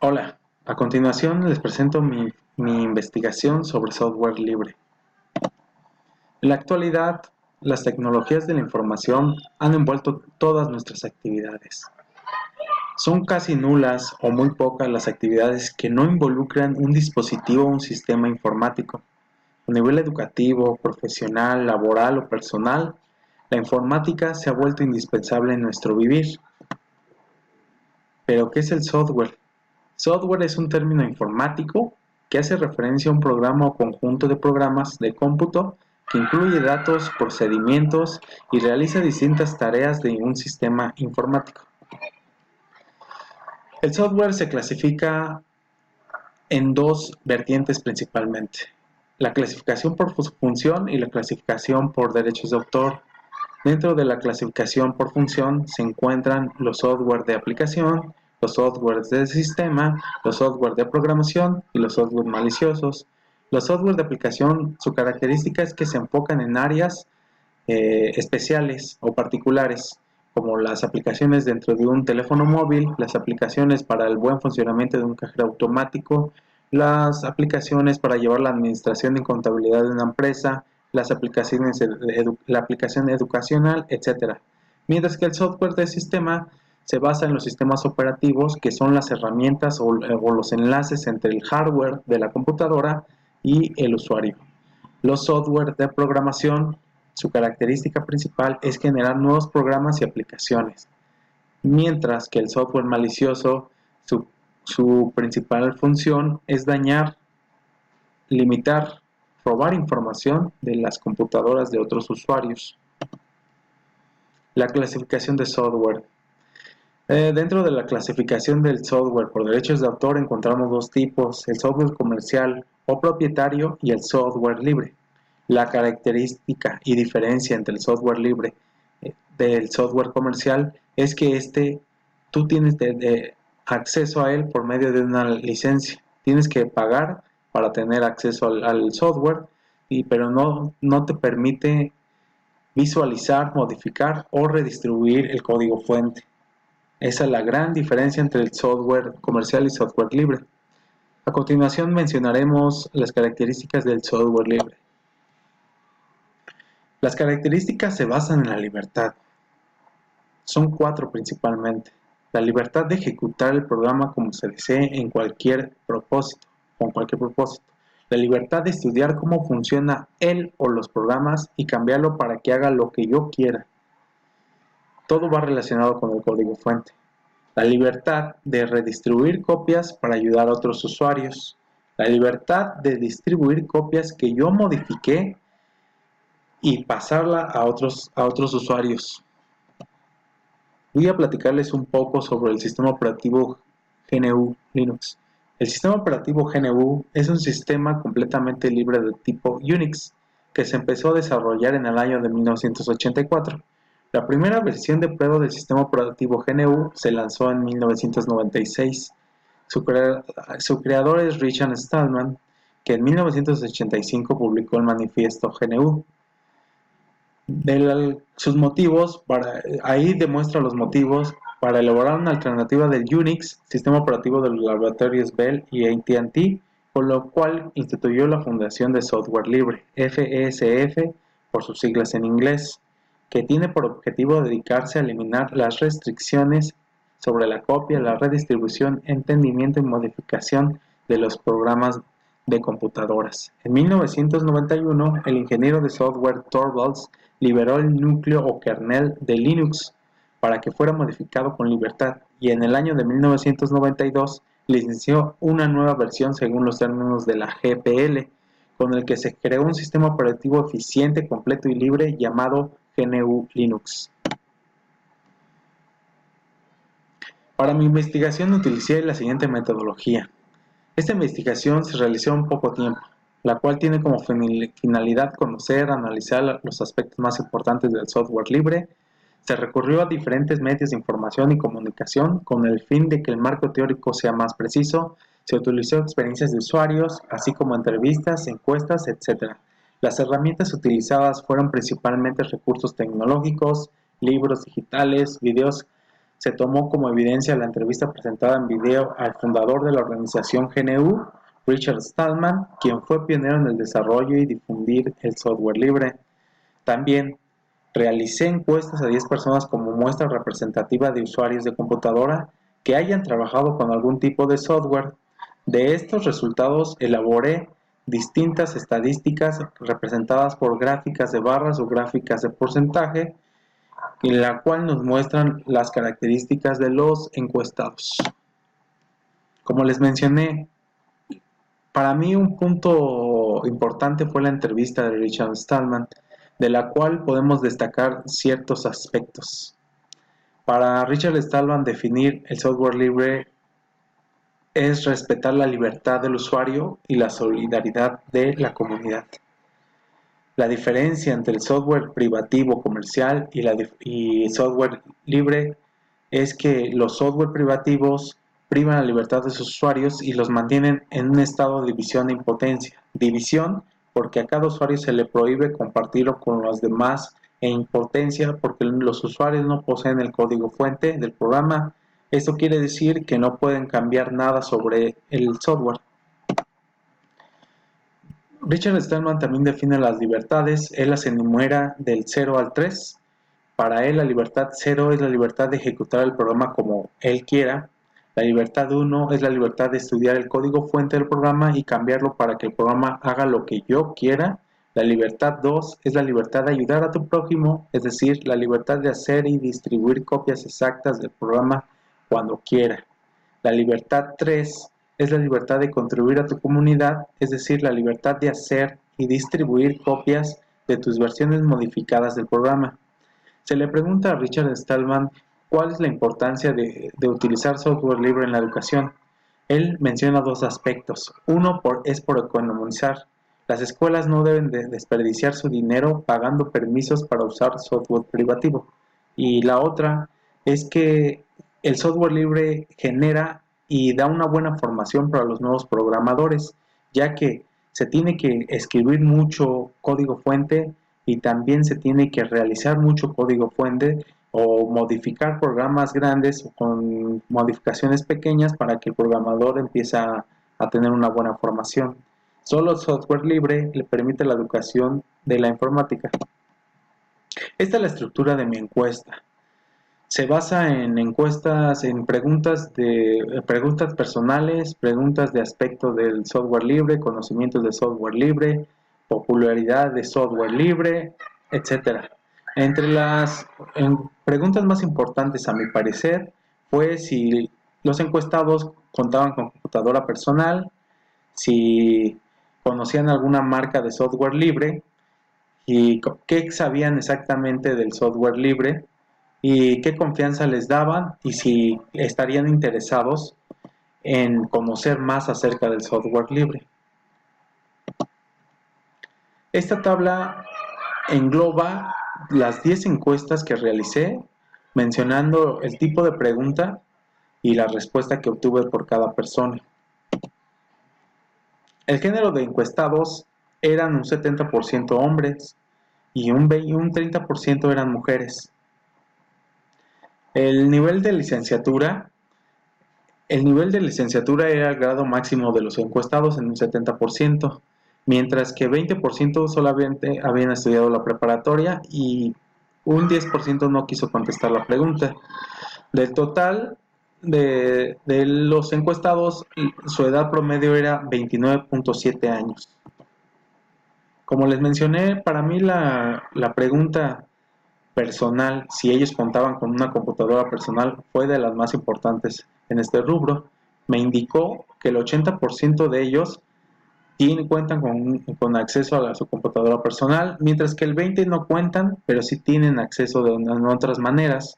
Hola, a continuación les presento mi investigación sobre software libre. En la actualidad, las tecnologías de la información han envuelto todas nuestras actividades. Son casi nulas o muy pocas las actividades que no involucran un dispositivo o un sistema informático. A nivel educativo, profesional, laboral o personal, la informática se ha vuelto indispensable en nuestro vivir. ¿Pero qué es el software? Software es un término informático que hace referencia a un programa o conjunto de programas de cómputo que incluye datos, procedimientos y realiza distintas tareas de un sistema informático. El software se clasifica en dos vertientes principalmente: la clasificación por función y la clasificación por derechos de autor. Dentro de la clasificación por función se encuentran los software de aplicación, los softwares de sistema, los software de programación y los software maliciosos. Los software de aplicación, su característica es que se enfocan en áreas especiales o particulares, como las aplicaciones dentro de un teléfono móvil, las aplicaciones para el buen funcionamiento de un cajero automático, las aplicaciones para llevar la administración y contabilidad de una empresa, las aplicaciones, la aplicación educacional, etcétera. Mientras que el software de sistema se basa en los sistemas operativos, que son las herramientas o los enlaces entre el hardware de la computadora y el usuario. Los software de programación, su característica principal es generar nuevos programas y aplicaciones, mientras que el software malicioso, su principal función es dañar, limitar, robar información de las computadoras de otros usuarios. La clasificación de software. Dentro de la clasificación del software por derechos de autor encontramos dos tipos: el software comercial o propietario y el software libre. La característica y diferencia entre el software libre del software comercial es que tú tienes acceso a él por medio de una licencia. Tienes que pagar para tener acceso al software, pero no te permite visualizar, modificar o redistribuir el código fuente. Esa es la gran diferencia entre el software comercial y software libre. A continuación mencionaremos las características del software libre. Las características se basan en la libertad. Son cuatro principalmente: la libertad de ejecutar el programa como se desee en cualquier propósito, con cualquier propósito; la libertad de estudiar cómo funciona él o los programas y cambiarlo para que haga lo que yo quiera. Todo va relacionado con el código fuente. La libertad de redistribuir copias para ayudar a otros usuarios. La libertad de distribuir copias que yo modifiqué y pasarla a otros usuarios. Voy a platicarles un poco sobre el sistema operativo GNU Linux. El sistema operativo GNU es un sistema completamente libre de tipo Unix que se empezó a desarrollar en el año de 1984. La primera versión de prueba del sistema operativo GNU se lanzó en 1996. Su creador es Richard Stallman, que en 1985 publicó el manifiesto GNU. Sus motivos, ahí demuestra los motivos para elaborar una alternativa del Unix, sistema operativo de los laboratorios Bell y AT&T, con lo cual instituyó la Fundación de Software Libre, FSF por sus siglas en inglés, que tiene por objetivo dedicarse a eliminar las restricciones sobre la copia, la redistribución, entendimiento y modificación de los programas de computadoras. En 1991, el ingeniero de software Torvalds liberó el núcleo o kernel de Linux para que fuera modificado con libertad, y en el año de 1992 licenció una nueva versión según los términos de la GPL, con el que se creó un sistema operativo eficiente, completo y libre llamado GNU Linux. Para mi investigación utilicé la siguiente metodología. Esta investigación se realizó en poco tiempo, la cual tiene como finalidad conocer, analizar los aspectos más importantes del software libre. Se recurrió a diferentes medios de información y comunicación con el fin de que el marco teórico sea más preciso. Se utilizó experiencias de usuarios, así como entrevistas, encuestas, etc. Las herramientas utilizadas fueron principalmente recursos tecnológicos, libros digitales, videos se tomó como evidencia la entrevista presentada en video al fundador de la organización GNU, Richard Stallman, quien fue pionero en el desarrollo y difundir el software libre. También realicé encuestas a 10 personas como muestra representativa de usuarios de computadora que hayan trabajado con algún tipo de software. De estos resultados elaboré distintas estadísticas representadas por gráficas de barras o gráficas de porcentaje, en la cual nos muestran las características de los encuestados. Como les mencioné, para mí un punto importante fue la entrevista de Richard Stallman, de la cual podemos destacar ciertos aspectos. Para Richard Stallman, definir el software libre es respetar la libertad del usuario y la solidaridad de la comunidad. La diferencia entre el software privativo comercial y software libre es que los software privativos privan la libertad de sus usuarios y los mantienen en un estado de división e impotencia. División porque a cada usuario se le prohíbe compartirlo con los demás, e impotencia porque los usuarios no poseen el código fuente del programa. Esto quiere decir que no pueden cambiar nada sobre el software. Richard Stallman también define las libertades. Él las enumera del 0 al 3. Para él, la libertad 0 es la libertad de ejecutar el programa como él quiera. La libertad 1 es la libertad de estudiar el código fuente del programa y cambiarlo para que el programa haga lo que yo quiera. La libertad 2 es la libertad de ayudar a tu prójimo, es decir, la libertad de hacer y distribuir copias exactas del programa cuando quiera. La libertad 3 es la libertad de contribuir a tu comunidad, es decir, la libertad de hacer y distribuir copias de tus versiones modificadas del programa. Se le pregunta a Richard Stallman cuál es la importancia de utilizar software libre en la educación. Él menciona dos aspectos. Uno es por economizar. Las escuelas no deben de desperdiciar su dinero pagando permisos para usar software privativo. Y la otra es que el software libre genera y da una buena formación para los nuevos programadores, ya que se tiene que escribir mucho código fuente y también se tiene que realizar mucho código fuente o modificar programas grandes con modificaciones pequeñas para que el programador empiece a tener una buena formación. Solo el software libre le permite la educación de la informática. Esta es la estructura de mi encuesta. Se basa en encuestas, en preguntas personales, preguntas de aspecto del software libre, conocimientos de software libre, popularidad de software libre, etc. Entre las preguntas más importantes, a mi parecer, fue si los encuestados contaban con computadora personal, si conocían alguna marca de software libre y qué sabían exactamente del software libre y qué confianza les daban y si estarían interesados en conocer más acerca del software libre. Esta tabla engloba las 10 encuestas que realicé, mencionando el tipo de pregunta y la respuesta que obtuve por cada persona. El género de encuestados eran un 70% hombres y un 30% eran mujeres. El nivel de licenciatura era el grado máximo de los encuestados en un 70%, mientras que 20% solamente habían estudiado la preparatoria y un 10% no quiso contestar la pregunta. Del total de los encuestados, su edad promedio era 29.7 años. Como les mencioné, para mí la pregunta personal, si ellos contaban con una computadora personal, fue de las más importantes en este rubro. Me indicó que el 80% de ellos cuentan con acceso a su computadora personal, mientras que el 20% no cuentan, pero sí tienen acceso en otras maneras,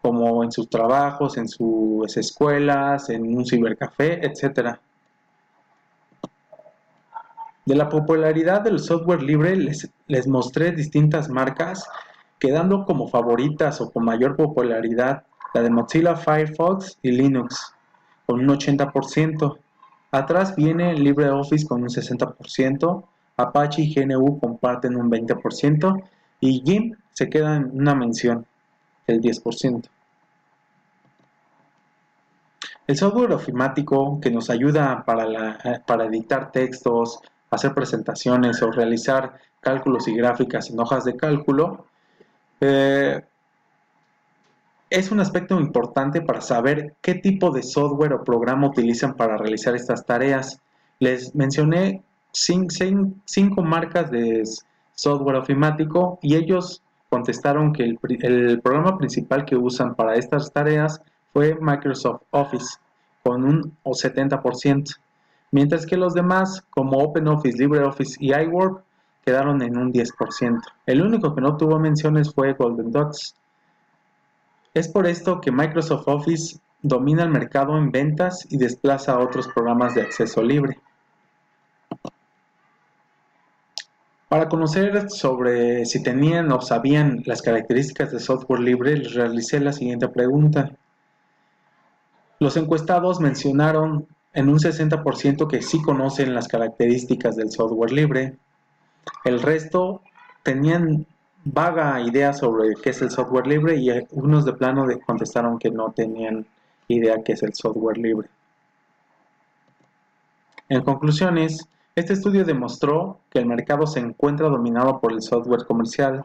como en sus trabajos, en sus escuelas, en un cibercafé, etc. De la popularidad del software libre les mostré distintas marcas, quedando como favoritas o con mayor popularidad la de Mozilla Firefox y Linux, con un 80%. Atrás viene LibreOffice con un 60%, Apache y GNU comparten un 20% y GIMP se queda en una mención, el 10%. El software ofimático que nos ayuda para editar textos, hacer presentaciones o realizar cálculos y gráficas en hojas de cálculo, eh, es un aspecto importante para saber qué tipo de software o programa utilizan para realizar estas tareas. Les mencioné cinco marcas de software ofimático y ellos contestaron que el programa principal que usan para estas tareas fue Microsoft Office con un 70%, mientras que los demás como OpenOffice, LibreOffice y iWork quedaron en un 10%. El único que no tuvo menciones fue Golden Docs. Es por esto que Microsoft Office domina el mercado en ventas y desplaza a otros programas de acceso libre. Para conocer sobre si tenían o sabían las características de software libre, les realicé la siguiente pregunta. Los encuestados mencionaron en un 60% que sí conocen las características del software libre. El resto tenían vaga idea sobre qué es el software libre y unos de plano contestaron que no tenían idea qué es el software libre. En conclusiones, este estudio demostró que el mercado se encuentra dominado por el software comercial.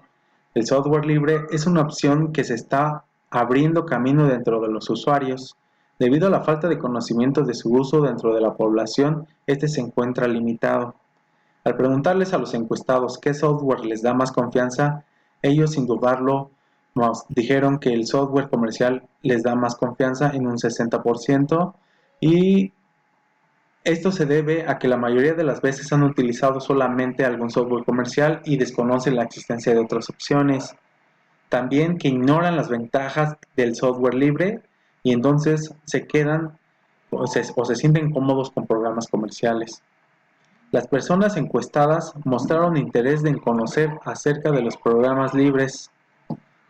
El software libre es una opción que se está abriendo camino dentro de los usuarios. Debido a la falta de conocimiento de su uso dentro de la población, este se encuentra limitado. Al preguntarles a los encuestados qué software les da más confianza, ellos sin dudarlo nos dijeron que el software comercial les da más confianza en un 60% y esto se debe a que la mayoría de las veces han utilizado solamente algún software comercial y desconocen la existencia de otras opciones. También que ignoran las ventajas del software libre y entonces se quedan o se sienten cómodos con programas comerciales. Las personas encuestadas mostraron interés en conocer acerca de los programas libres.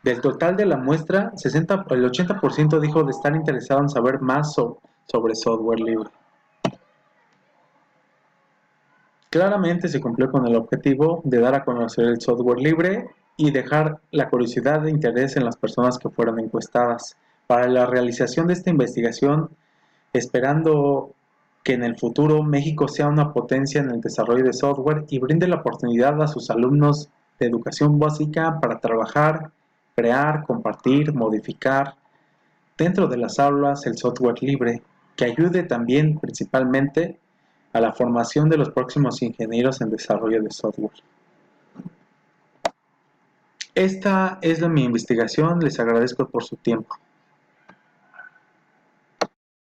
Del total de la muestra, el 80% dijo de estar interesado en saber más sobre software libre. Claramente se cumplió con el objetivo de dar a conocer el software libre y dejar la curiosidad e interés en las personas que fueron encuestadas. Para la realización de esta investigación, esperando que en el futuro México sea una potencia en el desarrollo de software y brinde la oportunidad a sus alumnos de educación básica para trabajar, crear, compartir, modificar dentro de las aulas el software libre, que ayude también principalmente a la formación de los próximos ingenieros en desarrollo de software. Esta es mi investigación, les agradezco por su tiempo.